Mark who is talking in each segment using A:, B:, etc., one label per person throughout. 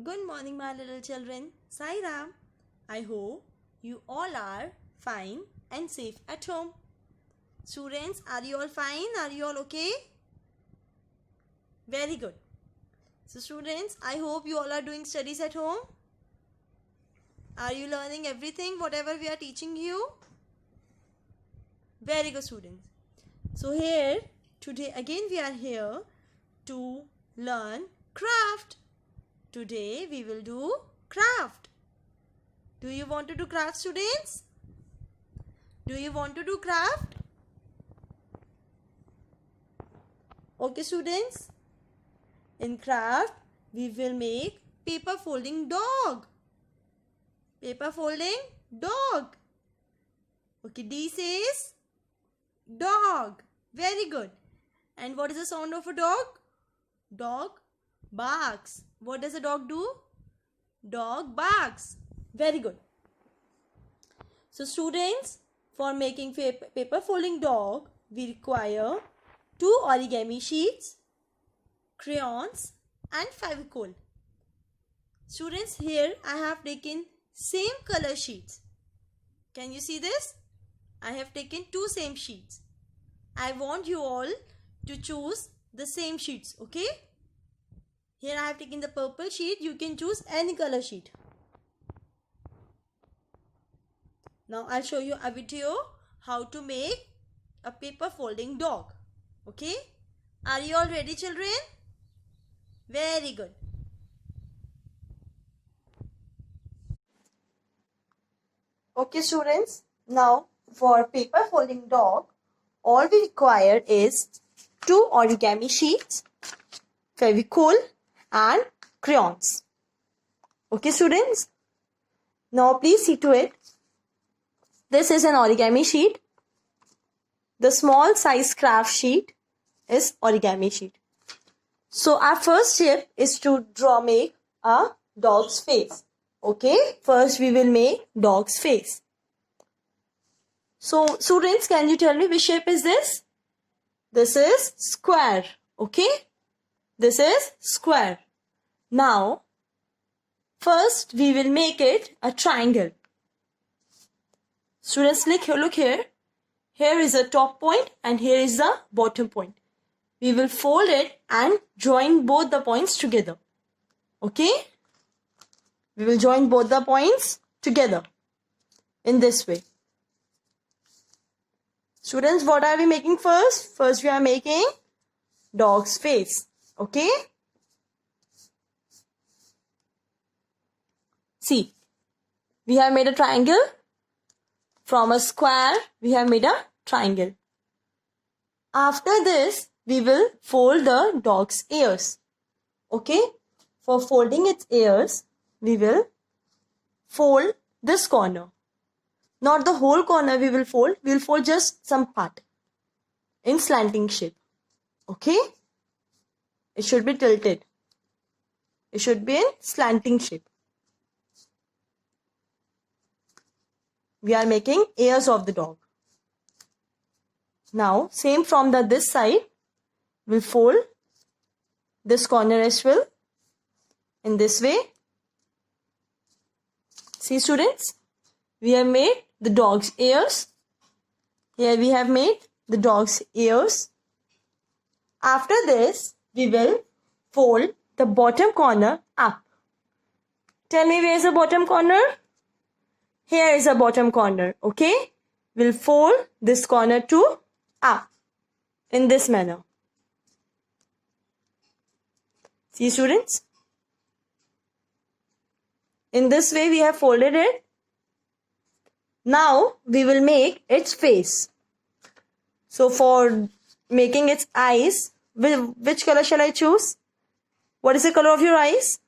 A: Good morning, my little children. Sai Ram. I hope you all are fine and safe at home. Students, are you all fine? Are you all okay? Very good. So, students, I hope you all are doing studies at home. Are you learning everything, whatever we are teaching you? Very good, students. So, here, today again we are here to learn craft. Today we will do craft. Do you want to do craft, students? Do you want to do craft? Okay, students. In craft, we will make paper folding dog. Paper folding dog. Okay, D says dog. Very good. And what is the sound of a dog? Dog barks. What does a dog do? Dog barks. Very good. So students, for making paper folding dog, we require 2 origami sheets, crayons and Fevicol. Students, here I have taken same color sheets. Can you see this? I have taken 2 same sheets. I want you all to choose the same sheets, okay? Here I have taken the purple sheet. You can choose any color sheet. Now I'll show you a video how to make a paper folding dog. Okay? Are you all ready, children? Very good. Okay, students. Now for paper folding dog, all we require is 2 origami sheets, Fevicol and crayons. Okay, students. Now please see to it. This is an origami sheet. The small size craft sheet is origami sheet. So our first step is to make a dog's face. Okay, first we will make dog's face. So students, can you tell me which shape is this? This is square. Okay, this is square. Now, first we will make it a triangle. Students, look here. Here is the top point and here is the bottom point. We will fold it and join both the points together. Okay? We will join both the points together in this way. Students, what are we making first? First we are making dog's face. Okay? See, we have made a triangle. From a square, we have made a triangle. After this, we will fold the dog's ears. Okay? For folding its ears, we will fold this corner. Not the whole corner we will fold. We will fold just some part in slanting shape. Okay? It should be tilted. It should be in slanting shape. We are making ears of the dog. Now, same from this side, we'll fold this corner as well in this way. See, students, we have made the dog's ears. Here we have made the dog's ears. After this, we will fold the bottom corner up. Tell me, where is the bottom corner? Here is a bottom corner, okay? We'll fold this corner to up in this manner. See, students? In this way, we have folded it. Now, we will make its face. So, for making its eyes, which color shall I choose? What is the color of your eyes?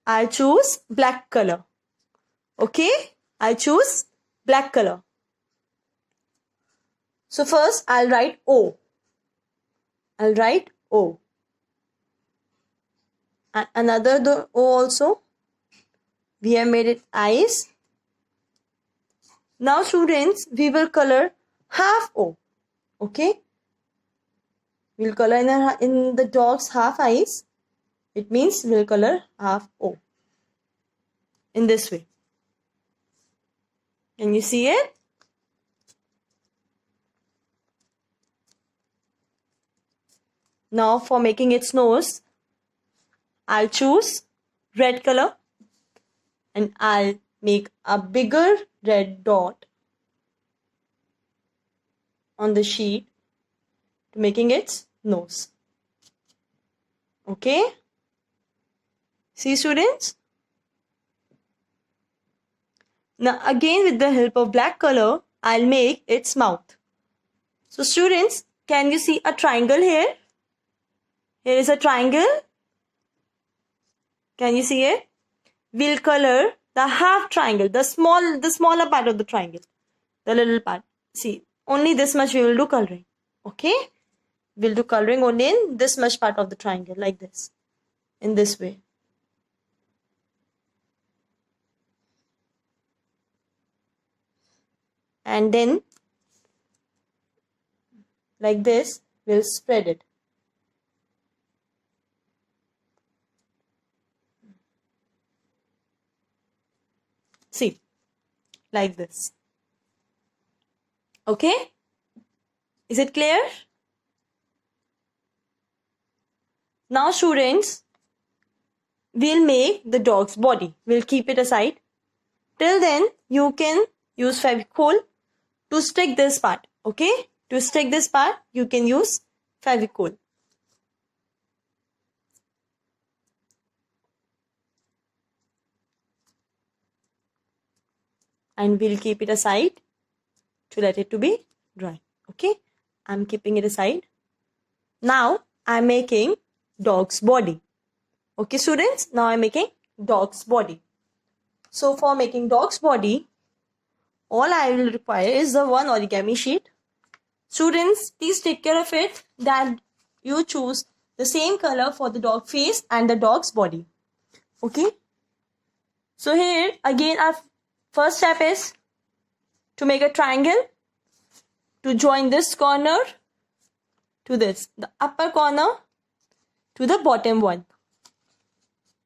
A: I choose black color. Okay, I choose black color. So first I'll write O. I'll write O. And another O also. We have made it eyes. Now students, we will color half O. Okay. We'll color in the dog's half eyes. It means we'll color half O. In this way. Can you see it? Now for making its nose, I'll choose red color and I'll make a bigger red dot on the sheet to making its nose. Okay? See, students? Now again with the help of black color, I'll make its mouth. So students, can you see a triangle here? Here is a triangle. Can you see it? We'll color the half triangle, the smaller part of the triangle, the little part. See, only this much we will do coloring. Okay? We'll do coloring only in this much part of the triangle, like this, in this way. And then, like this, we'll spread it. See, like this. Okay? Is it clear? Now students, we'll make the dog's body. We'll keep it aside. Till then, you can use Fevicol to stick this part. Okay? To stick this part, you can use Fevicol. And we'll keep it aside to let it to be dry. Okay? I'm keeping it aside. Now, I'm making dog's body. Okay, students? Now I'm making dog's body. So, for making dog's body, all I will require is the one origami sheet. Students, please take care of it that you choose the same color for the dog face and the dog's body. Okay? So, here, again, our first step is to make a triangle, to join this corner to this, the upper corner to the bottom one.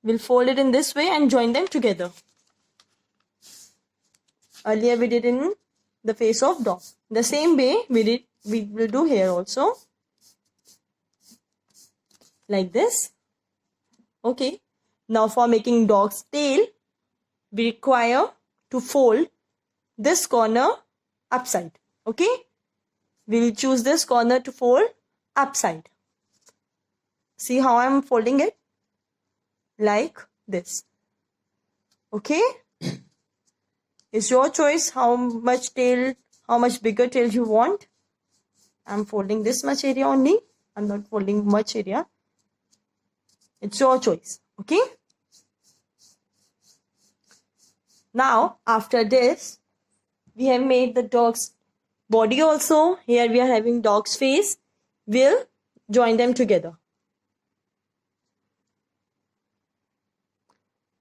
A: We'll fold it in this way and join them together. Earlier we did in the face of dog. The same way we will do here also. Like this. Okay. Now for making dog's tail, we require to fold this corner upside. Okay. We will choose this corner to fold upside. See how I am folding it? Like this. Okay. It's your choice how much bigger tail you want. I'm folding this much area only. I'm not folding much area. It's your choice. Okay. Now, after this, we have made the dog's body also. Here we are having dog's face. We'll join them together.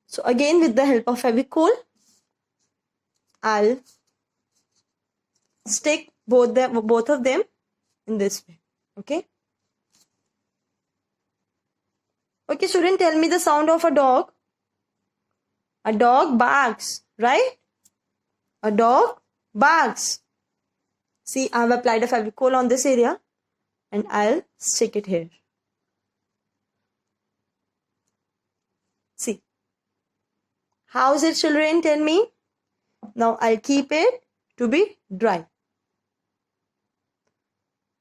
A: So again, with the help of Fevicol, I'll stick both of them in this way. Okay. Okay, student, tell me the sound of a dog. A dog barks, right? A dog barks. See, I have applied a Fevicol on this area and I'll stick it here. See. How is it, children? Tell me. Now I'll keep it to be dry.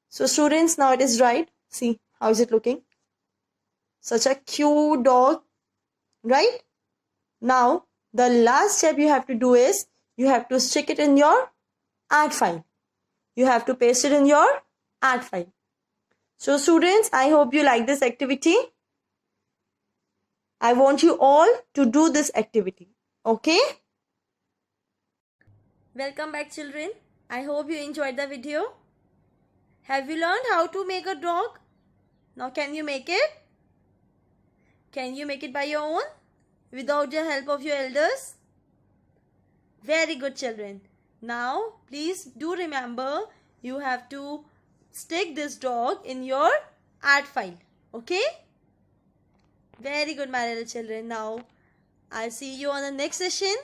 A: So students, now it is dried. See, how is it looking? Such a cute dog, right? Now, the last step you have to do is, you have to stick it in your art file. You have to paste it in your art file. So students, I hope you like this activity. I want you all to do this activity. Okay? Welcome back, children. I hope you enjoyed the video. Have you learned how to make a dog? Now can you make it? Can you make it by your own? Without the help of your elders? Very good, children. Now, please do remember, you have to stick this dog in your art file. Okay? Very good, my little children. Now, I'll see you on the next session.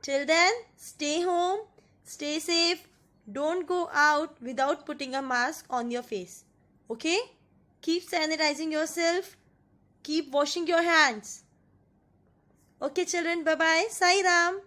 A: Till then, stay home, stay safe. Don't go out without putting a mask on your face. Okay? Keep sanitizing yourself. Keep washing your hands. Okay, children. Bye-bye. Sai Ram.